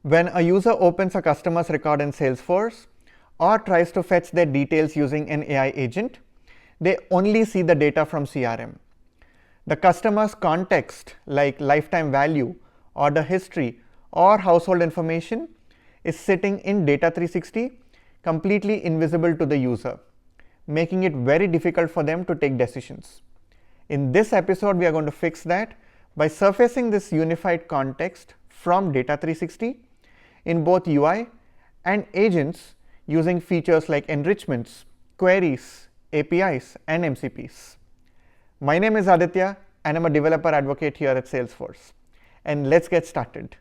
When a user opens a customer's record in Salesforce or tries to fetch their details using an AI agent, they only see the data from CRM. The customer's context, like lifetime value, order history, or household information, is sitting in Data 360, completely invisible to the user, making it very difficult for them to take decisions. In this episode, we are going to fix that by surfacing this unified context from Data 360 in both UI and agents using features like enrichments, queries, APIs, and MCPs. My name is Aditya, and I'm a developer advocate here at Salesforce. And let's get started.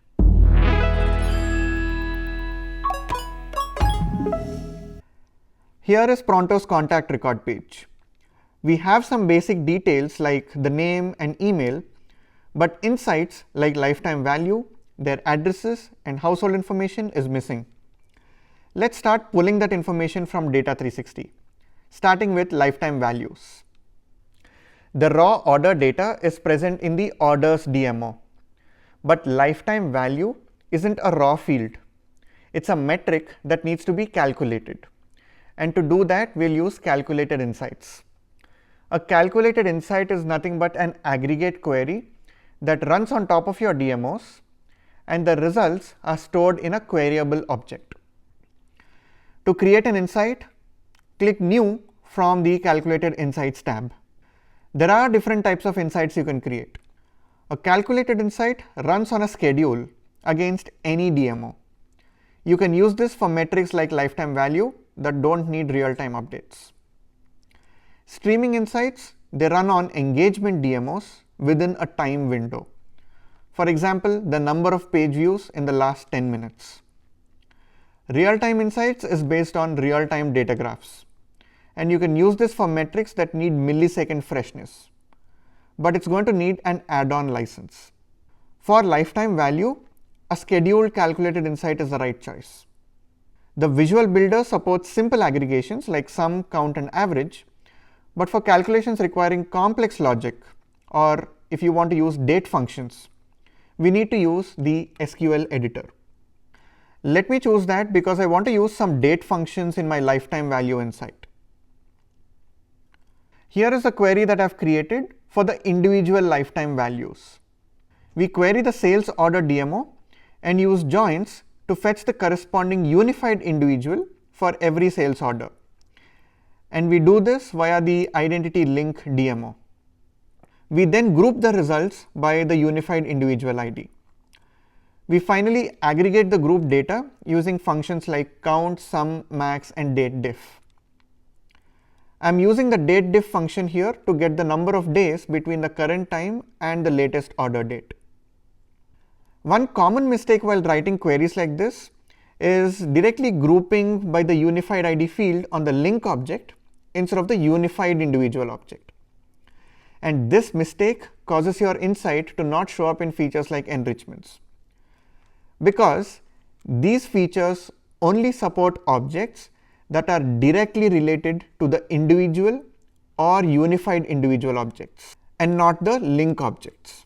Here is Pronto's contact record page. We have some basic details like the name and email, but insights like lifetime value, their addresses, and household information is missing. Let's start pulling that information from Data 360, starting with lifetime values. The raw order data is present in the orders DMO, but lifetime value isn't a raw field. It's a metric that needs to be calculated. And to do that, we'll use calculated insights. A calculated insight is nothing but an aggregate query that runs on top of your DMOs, and the results are stored in a queryable object. To create an insight, click New from the Calculated Insights tab. There are different types of insights you can create. A calculated insight runs on a schedule against any DMO. You can use this for metrics like lifetime value that don't need real-time updates. Streaming insights, they run on engagement DMOs within a time window. For example, the number of page views in the last 10 minutes. Real-time insights is based on real-time data graphs. And you can use this for metrics that need millisecond freshness. But it's going to need an add-on license. For lifetime value, a scheduled calculated insight is the right choice. The visual builder supports simple aggregations like sum, count, and average. But for calculations requiring complex logic, or if you want to use date functions, we need to use the SQL editor. Let me choose that because I want to use some date functions in my lifetime value insight. Here is a query that I've created for the individual lifetime values. We query the sales order DMO and use joins to fetch the corresponding unified individual for every sales order. And we do this via the identity link DMO. We then group the results by the unified individual ID. We finally aggregate the group data using functions like count, sum, max, and date diff. I'm using the date diff function here to get the number of days between the current time and the latest order date. One common mistake while writing queries like this is directly grouping by the unified ID field on the link object instead of the unified individual object. And this mistake causes your insight to not show up in features like enrichments, because these features only support objects that are directly related to the individual or unified individual objects and not the link objects.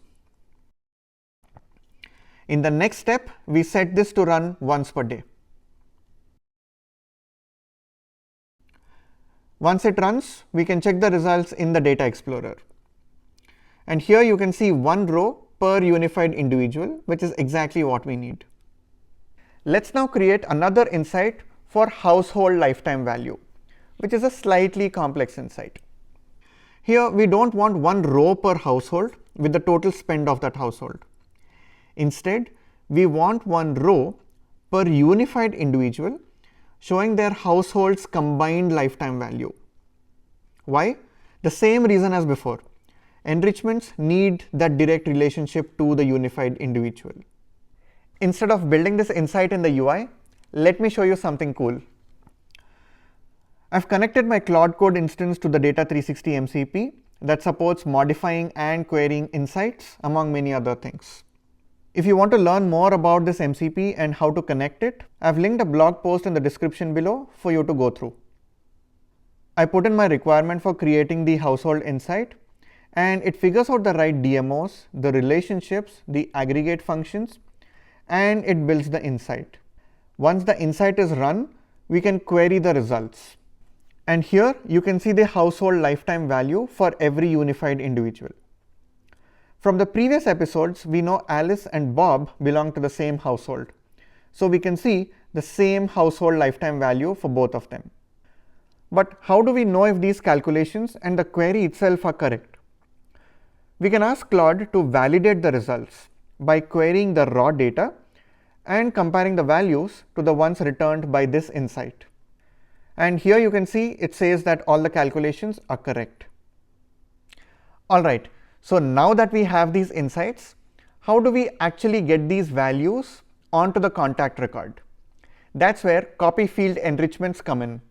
In the next step, we set this to run once per day. Once it runs, we can check the results in the Data Explorer. And here you can see one row per unified individual, which is exactly what we need. Let's now create another insight for household lifetime value, which is a slightly complex insight. Here we don't want one row per household with the total spend of that household. Instead, we want one row per unified individual showing their household's combined lifetime value. Why? The same reason as before. Enrichments need that direct relationship to the unified individual. Instead of building this insight in the UI, let me show you something cool. I've connected my Cloud Code instance to the Data 360 MCP that supports modifying and querying insights, among many other things. If you want to learn more about this MCP and how to connect it, I've linked a blog post in the description below for you to go through. I put in my requirement for creating the household insight, and it figures out the right DMOs, the relationships, the aggregate functions, and it builds the insight. Once the insight is run, we can query the results. And here you can see the household lifetime value for every unified individual. From the previous episodes, we know Alice and Bob belong to the same household. So we can see the same household lifetime value for both of them. But how do we know if these calculations and the query itself are correct? We can ask Claude to validate the results by querying the raw data and comparing the values to the ones returned by this insight. And here you can see it says that all the calculations are correct. Alright, so now that we have these insights, how do we actually get these values onto the contact record? That's where copy field enrichments come in.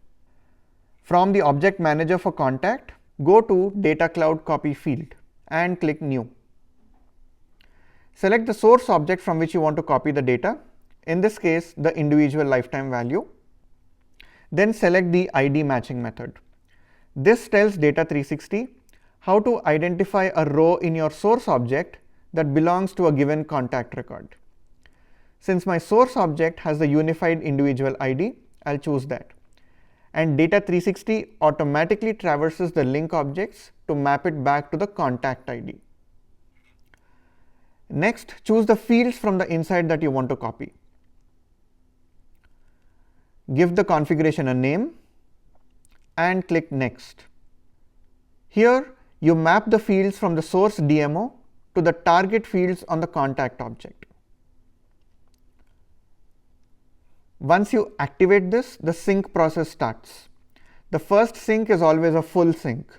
From the object manager for contact, go to Data Cloud Copy field and click New. Select the source object from which you want to copy the data, in this case the individual lifetime value. Then select the ID matching method. This tells Data360 how to identify a row in your source object that belongs to a given contact record. Since my source object has the unified individual ID, I'll choose that. And Data360 automatically traverses the link objects to map it back to the contact ID. Next, choose the fields from the inside that you want to copy. Give the configuration a name and click Next. Here, you map the fields from the source DMO to the target fields on the contact object. Once you activate this, the sync process starts. The first sync is always a full sync.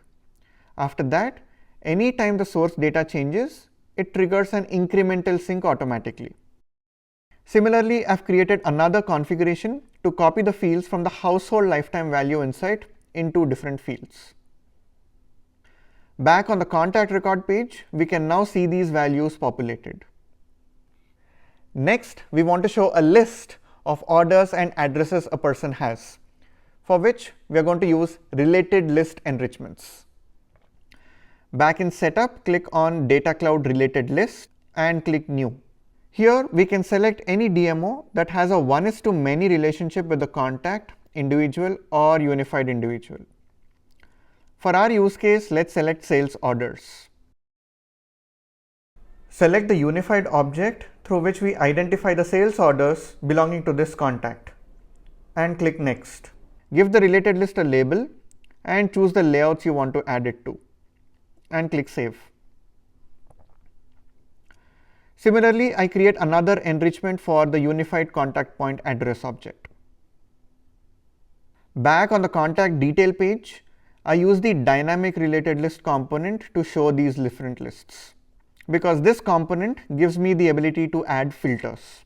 After that, anytime the source data changes, it triggers an incremental sync automatically. Similarly, I've created another configuration to copy the fields from the household lifetime value insight in two different fields. Back on the contact record page, we can now see these values populated. Next, we want to show a list of orders and addresses a person has, for which we are going to use related list enrichments. Back in Setup, click on Data Cloud Related List and click New. Here we can select any DMO that has a 1:many relationship with the contact, individual or unified individual. For our use case, let's select sales orders. Select the unified object through which we identify the sales orders belonging to this contact and click Next. Give the related list a label and choose the layouts you want to add it to and click Save. Similarly, I create another enrichment for the unified contact point address object. Back on the contact detail page, I use the dynamic related list component to show these different lists, because this component gives me the ability to add filters.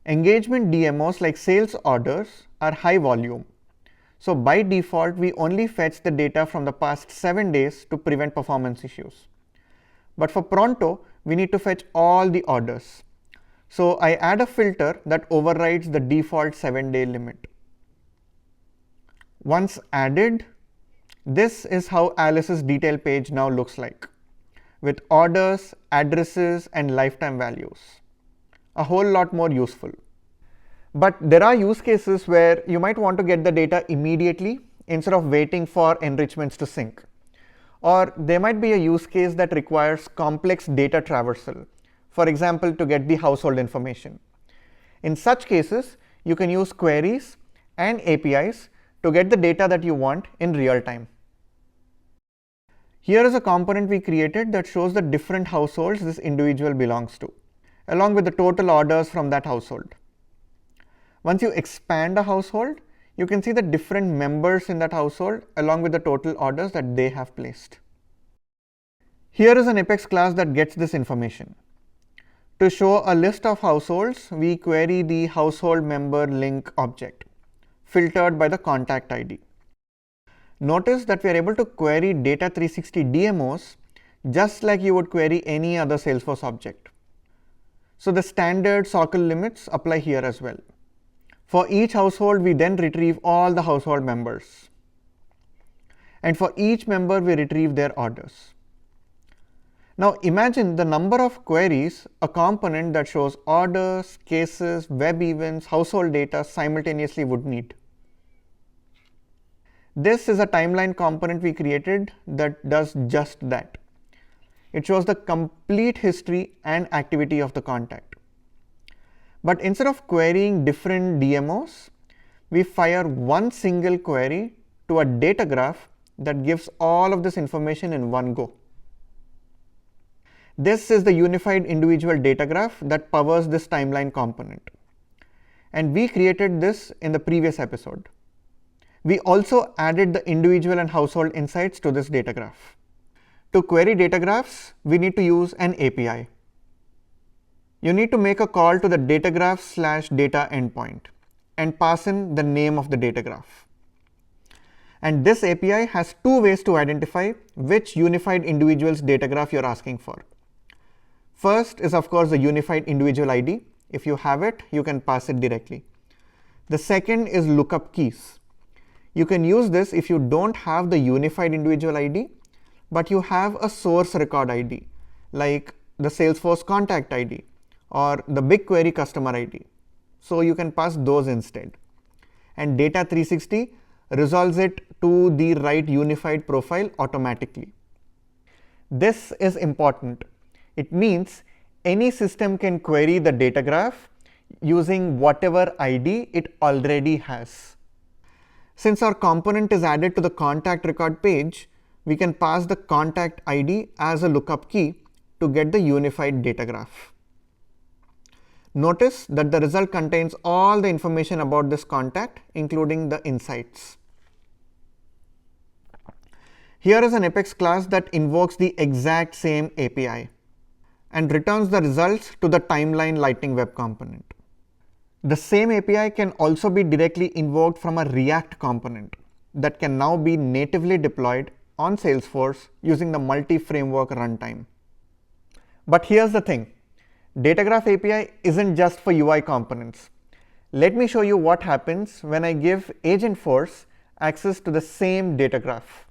Engagement DMOs like sales orders are high volume. So by default, we only fetch the data from the past 7 days to prevent performance issues. But for Pronto, we need to fetch all the orders. So I add a filter that overrides the default 7-day limit. Once added, this is how Alice's detail page now looks like, with orders, addresses, and lifetime values. A whole lot more useful. But there are use cases where you might want to get the data immediately instead of waiting for enrichments to sync. Or there might be a use case that requires complex data traversal, for example, to get the household information. In such cases, you can use queries and APIs to get the data that you want in real time. Here is a component we created that shows the different households this individual belongs to, along with the total orders from that household. Once you expand a household, you can see the different members in that household along with the total orders that they have placed. Here is an Apex class that gets this information. To show a list of households, we query the household member link object, filtered by the contact ID. Notice that we are able to query Data360 DMOs just like you would query any other Salesforce object. So the standard SOQL limits apply here as well. For each household, we then retrieve all the household members. And for each member, we retrieve their orders. Now imagine the number of queries a component that shows orders, cases, web events, household data simultaneously would need. This is a timeline component we created that does just that. It shows the complete history and activity of the contact. But instead of querying different DMOs, we fire one single query to a data graph that gives all of this information in one go. This is the unified individual data graph that powers this timeline component. And we created this in the previous episode. We also added the individual and household insights to this data graph. To query data graphs, we need to use an API. You need to make a call to the data graph/data endpoint and pass in the name of the data graph. And this API has two ways to identify which unified individual's data graph you're asking for. First is, of course, the unified individual ID. If you have it, you can pass it directly. The second is lookup keys. You can use this if you don't have the unified individual ID, but you have a source record ID, like the Salesforce contact ID or the BigQuery customer ID. So you can pass those instead. And Data 360 resolves it to the right unified profile automatically. This is important. It means any system can query the data graph using whatever ID it already has. Since our component is added to the contact record page, we can pass the contact ID as a lookup key to get the unified data graph. Notice that the result contains all the information about this contact, including the insights. Here is an Apex class that invokes the exact same API and returns the results to the timeline Lightning Web component. The same API can also be directly invoked from a React component that can now be natively deployed on Salesforce using the multi-framework runtime. But here's the thing. Data Graph API isn't just for UI components. Let me show you what happens when I give Agentforce access to the same data graph.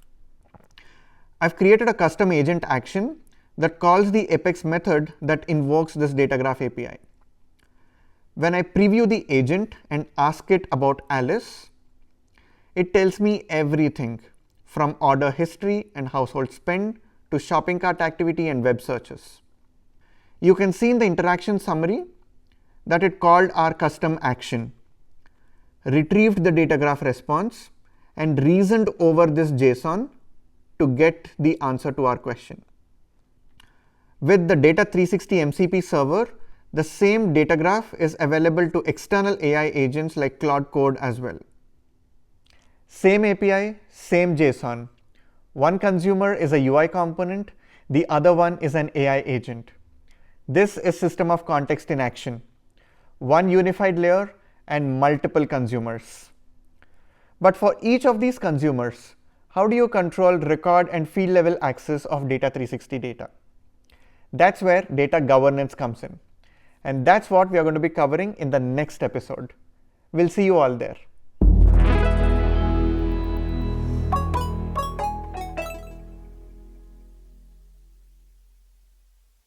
I've created a custom agent action that calls the Apex method that invokes this Data Graph API. When I preview the agent and ask it about Alice, it tells me everything from order history and household spend to shopping cart activity and web searches. You can see in the interaction summary that it called our custom action, retrieved the data graph response, and reasoned over this JSON to get the answer to our question. With the Data 360 MCP server, the same data graph is available to external AI agents like Claude Code as well. Same API, same JSON. One consumer is a UI component, the other one is an AI agent. This is system of context in action. One unified layer and multiple consumers. But for each of these consumers, how do you control record and field level access of Data 360 data? That's where data governance comes in. And that's what we are going to be covering in the next episode. We'll see you all there.